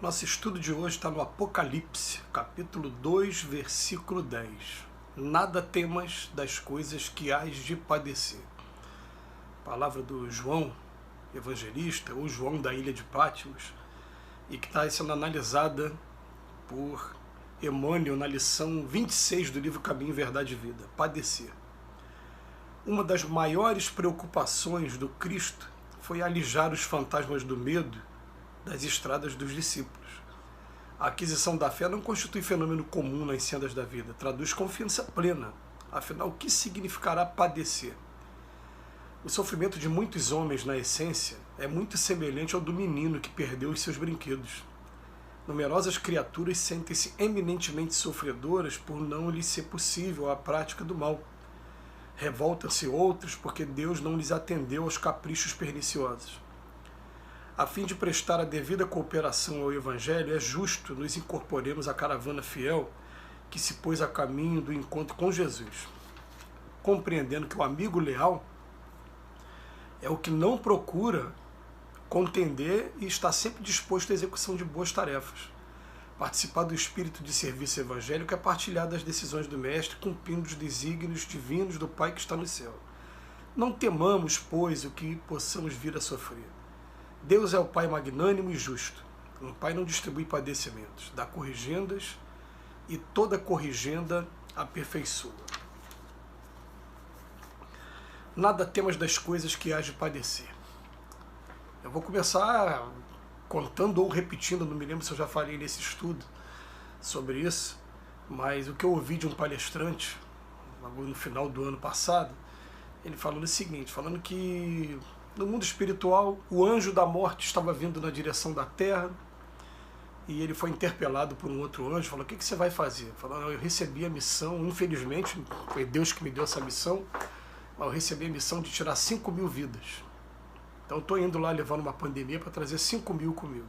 Nosso estudo de hoje está no Apocalipse, capítulo 2, versículo 10. Nada temas das coisas que hás de padecer. Palavra do João, evangelista, ou João da ilha de Patmos, e que está sendo analisada por Emmanuel na lição 26 do livro Caminho, Verdade e Vida. Padecer. Uma das maiores preocupações do Cristo foi alijar os fantasmas do medo das estradas dos discípulos. A aquisição da fé não constitui fenômeno comum nas sendas da vida, traduz confiança plena. Afinal, o que significará padecer? O sofrimento de muitos homens, na essência, é muito semelhante ao do menino que perdeu os seus brinquedos. Numerosas criaturas sentem-se eminentemente sofredoras por não lhes ser possível a prática do mal. Revoltam-se outros porque Deus não lhes atendeu aos caprichos perniciosos. A fim de prestar a devida cooperação ao Evangelho, é justo nos incorporemos à caravana fiel que se pôs a caminho do encontro com Jesus, compreendendo que o amigo leal é o que não procura contender e está sempre disposto à execução de boas tarefas. Participar do espírito de serviço evangélico é partilhar das decisões do Mestre, cumprindo os desígnios divinos do Pai que está no céu. Não temamos, pois, o que possamos vir a sofrer. Deus é o Pai magnânimo e justo. Um Pai não distribui padecimentos, dá corrigendas e toda corrigenda aperfeiçoa. Nada temas das coisas que hás de padecer. Eu vou começar contando ou repetindo, não me lembro se eu já falei nesse estudo sobre isso, mas o que eu ouvi de um palestrante no final do ano passado, ele falando o seguinte, falando que no mundo espiritual, o anjo da morte estava vindo na direção da Terra e ele foi interpelado por um outro anjo, falou, o que você vai fazer? Falou, eu recebi a missão, infelizmente, foi Deus que me deu essa missão, mas eu recebi a missão de tirar 5.000 vidas. Então eu estou indo lá levando uma pandemia para trazer 5.000 comigo.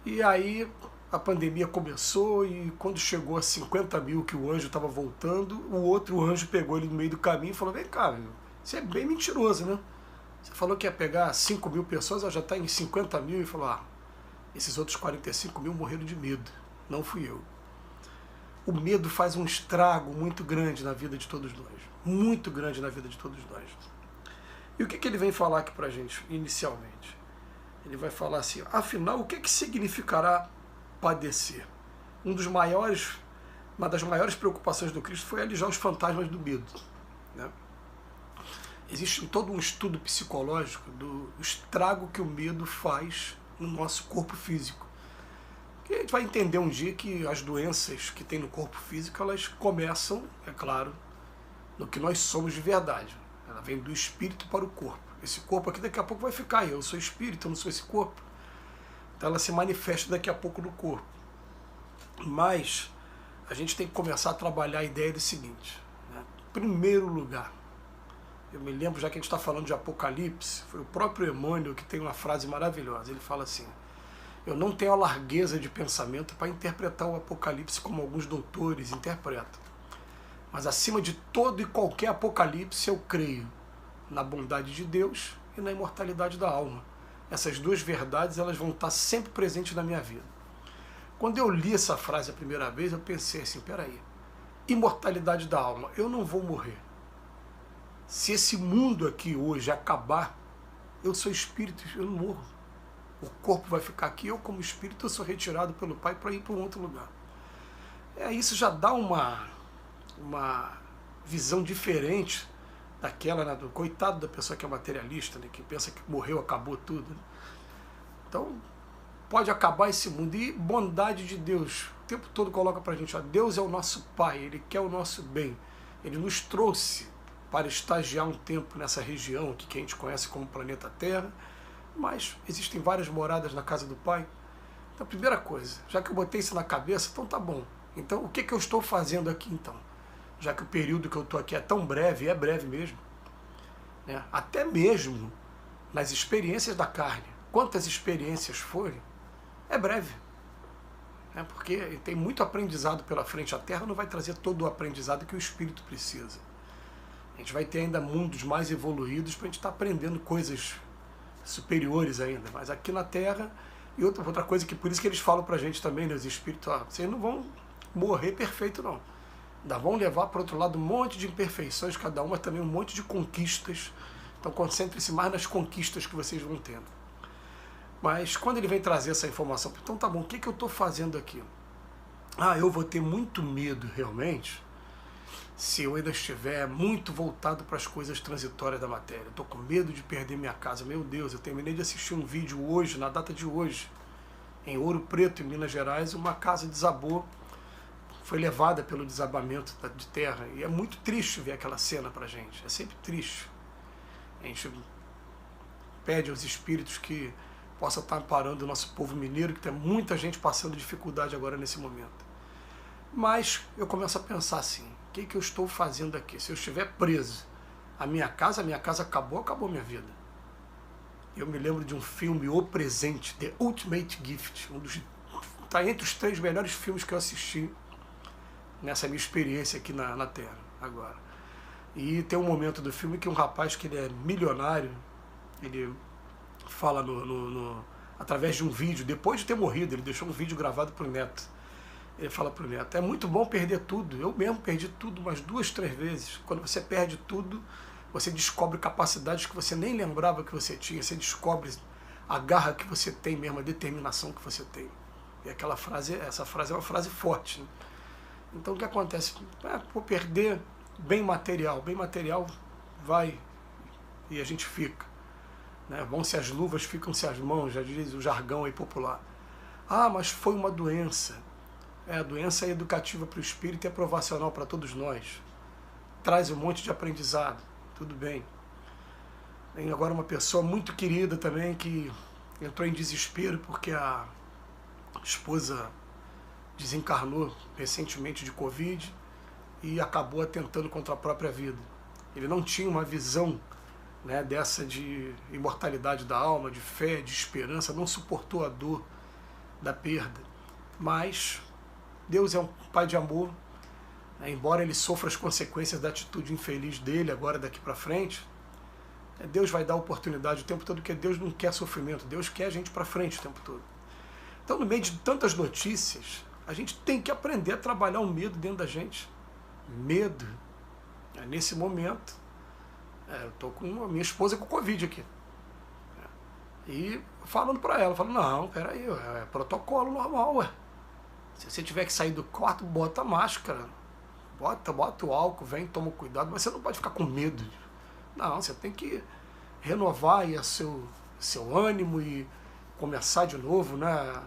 E aí a pandemia começou e quando chegou a 50.000 que o anjo estava voltando, o outro anjo pegou ele no meio do caminho e falou, vem cá, meu, você é bem mentiroso, né? Você falou que ia pegar 5.000 pessoas, ela já está em 50.000 e falou, esses outros 45.000 morreram de medo, não fui eu. O medo faz um estrago muito grande na vida de todos nós, muito grande na vida de todos nós. E o que ele vem falar aqui para a gente, inicialmente? Ele vai falar assim, afinal, o que significará padecer? Uma das maiores preocupações do Cristo foi alijar os fantasmas do medo, né? Existe todo um estudo psicológico do estrago que o medo faz no nosso corpo físico. E a gente vai entender um dia que as doenças que tem no corpo físico, elas começam, é claro, no que nós somos de verdade. Ela vem do espírito para o corpo. Esse corpo aqui daqui a pouco vai ficar, eu sou espírito, eu não sou esse corpo. Então ela se manifesta daqui a pouco no corpo. Mas a gente tem que começar a trabalhar a ideia do seguinte, né? Em primeiro lugar, eu me lembro, já que a gente está falando de Apocalipse, foi o próprio Emmanuel que tem uma frase maravilhosa. Ele fala assim, eu não tenho a largueza de pensamento para interpretar o Apocalipse como alguns doutores interpretam. Mas acima de todo e qualquer Apocalipse, eu creio na bondade de Deus e na imortalidade da alma. Essas duas verdades, elas vão estar sempre presentes na minha vida. Quando eu li essa frase a primeira vez, eu pensei assim, peraí, imortalidade da alma, eu não vou morrer. Se esse mundo aqui hoje acabar, eu sou espírito, eu não morro. O corpo vai ficar aqui, eu como espírito, eu sou retirado pelo Pai para ir para um outro lugar. Isso já dá uma visão diferente daquela, né, do coitado da pessoa que é materialista, né, que pensa que morreu, acabou tudo. Né? Então, pode acabar esse mundo. E bondade de Deus, o tempo todo coloca para a gente, Deus é o nosso Pai, Ele quer o nosso bem. Ele nos trouxe para estagiar um tempo nessa região aqui que a gente conhece como planeta Terra, mas existem várias moradas na casa do Pai. Então, a primeira coisa, já que eu botei isso na cabeça, então tá bom. Então, o que eu estou fazendo aqui então? Já que o período que eu estou aqui é tão breve, e é breve mesmo, né? Até mesmo nas experiências da carne, quantas experiências forem, é breve. Né? Porque tem muito aprendizado pela frente, a Terra não vai trazer todo o aprendizado que o Espírito precisa. A gente vai ter ainda mundos mais evoluídos para a gente estar aprendendo coisas superiores ainda. Mas aqui na Terra E outra coisa que por isso que eles falam pra gente também, né, os espíritos, ó, vocês não vão morrer perfeito não. Ainda vão levar para outro lado um monte de imperfeições, cada uma também um monte de conquistas. Então concentre-se mais nas conquistas que vocês vão tendo. Mas quando ele vem trazer essa informação, então tá bom, o que eu estou fazendo aqui? Ah, eu vou ter muito medo realmente se eu ainda estiver muito voltado para as coisas transitórias da matéria. Estou com medo de perder minha casa. Meu Deus, eu terminei de assistir um vídeo hoje, na data de hoje, em Ouro Preto, em Minas Gerais, uma casa desabou, foi levada pelo desabamento de terra. E é muito triste ver aquela cena para a gente, é sempre triste. A gente pede aos espíritos que possa estar amparando o nosso povo mineiro, que tem muita gente passando dificuldade agora nesse momento. Mas eu começo a pensar assim, o que eu estou fazendo aqui? Se eu estiver preso à minha casa acabou, acabou minha vida. Eu me lembro de um filme, O Presente, The Ultimate Gift, está entre os 3 melhores filmes que eu assisti nessa minha experiência aqui na Terra, agora. E tem um momento do filme que um rapaz que ele é milionário, ele fala através de um vídeo, depois de ter morrido, ele deixou um vídeo gravado para o neto. Ele fala para o neto, é muito bom perder tudo, eu mesmo perdi tudo umas 2, 3 vezes. Quando você perde tudo, você descobre capacidades que você nem lembrava que você tinha, você descobre a garra que você tem mesmo, a determinação que você tem. E essa frase é uma frase forte, né? Então o que acontece? Por perder bem material vai e a gente fica. Né? Vão-se as luvas, ficam-se as mãos, já diz o jargão aí popular. Ah, mas foi uma doença. A doença é educativa para o espírito e é provacional para todos nós. Traz um monte de aprendizado, tudo bem. Tem agora uma pessoa muito querida também que entrou em desespero porque a esposa desencarnou recentemente de Covid e acabou atentando contra a própria vida. Ele não tinha uma visão, né, dessa de imortalidade da alma, de fé, de esperança, não suportou a dor da perda. Mas Deus é um pai de amor, né, embora ele sofra as consequências da atitude infeliz dele agora daqui para frente, Deus vai dar oportunidade o tempo todo, porque Deus não quer sofrimento, Deus quer a gente para frente o tempo todo. Então, no meio de tantas notícias, a gente tem que aprender a trabalhar o medo dentro da gente. Medo. Nesse momento, eu estou com a minha esposa com Covid aqui. E falando para ela, falando, não, peraí, é protocolo normal, ué. Se você tiver que sair do quarto, bota a máscara, bota o álcool, vem, toma cuidado, mas você não pode ficar com medo. Não, você tem que renovar aí seu ânimo e começar de novo, né?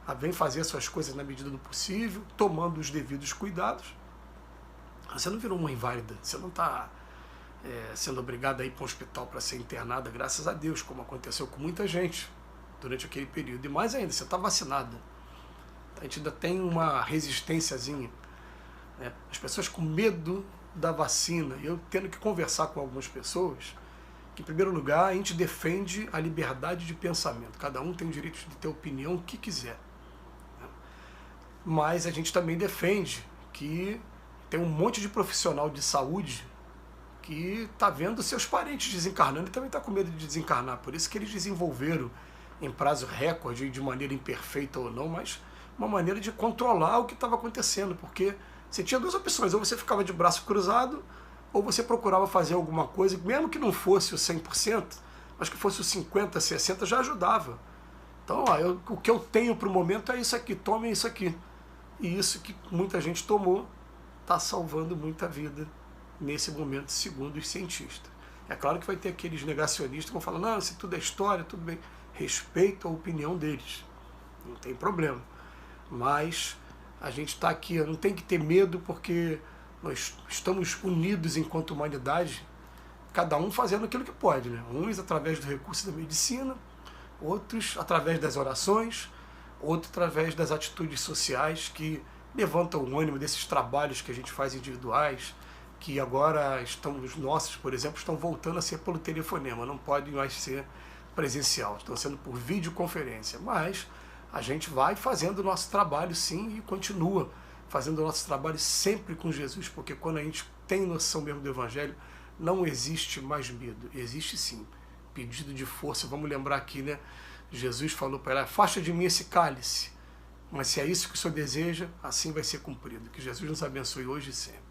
A bem fazer as suas coisas na medida do possível, tomando os devidos cuidados. Você não virou uma inválida, você não está sendo obrigada a ir para um hospital para ser internada, graças a Deus, como aconteceu com muita gente durante aquele período. E mais ainda, você está vacinada. A gente ainda tem uma resistênciazinha, né? As pessoas com medo da vacina, e eu tendo que conversar com algumas pessoas, que em primeiro lugar a gente defende a liberdade de pensamento, cada um tem o direito de ter a opinião que quiser, né? Mas a gente também defende que tem um monte de profissional de saúde que está vendo seus parentes desencarnando e também está com medo de desencarnar, por isso que eles desenvolveram em prazo recorde, de maneira imperfeita ou não, mas uma maneira de controlar o que estava acontecendo, porque você tinha 2 opções, ou você ficava de braço cruzado, ou você procurava fazer alguma coisa, mesmo que não fosse o 100%, mas que fosse o 50%, 60%, já ajudava. Então, o que eu tenho para o momento é isso aqui, tomem isso aqui. E isso que muita gente tomou, está salvando muita vida nesse momento, segundo os cientistas. É claro que vai ter aqueles negacionistas que vão falar, não, isso tudo é história, tudo bem. Respeito a opinião deles, não tem problema. Mas a gente está aqui, não tem que ter medo, porque nós estamos unidos enquanto humanidade, cada um fazendo aquilo que pode, né? Uns através do recurso da medicina, outros através das orações, outros através das atitudes sociais que levantam o ânimo desses trabalhos que a gente faz individuais, que agora os nossos, por exemplo, estão voltando a ser pelo telefonema, não podem mais ser presencial, estão sendo por videoconferência, mas a gente vai fazendo o nosso trabalho sim e continua fazendo o nosso trabalho sempre com Jesus, porque quando a gente tem noção mesmo do Evangelho, não existe mais medo, existe sim pedido de força. Vamos lembrar aqui, né, Jesus falou para ela, afasta de mim esse cálice, mas se é isso que o Senhor deseja, assim vai ser cumprido. Que Jesus nos abençoe hoje e sempre.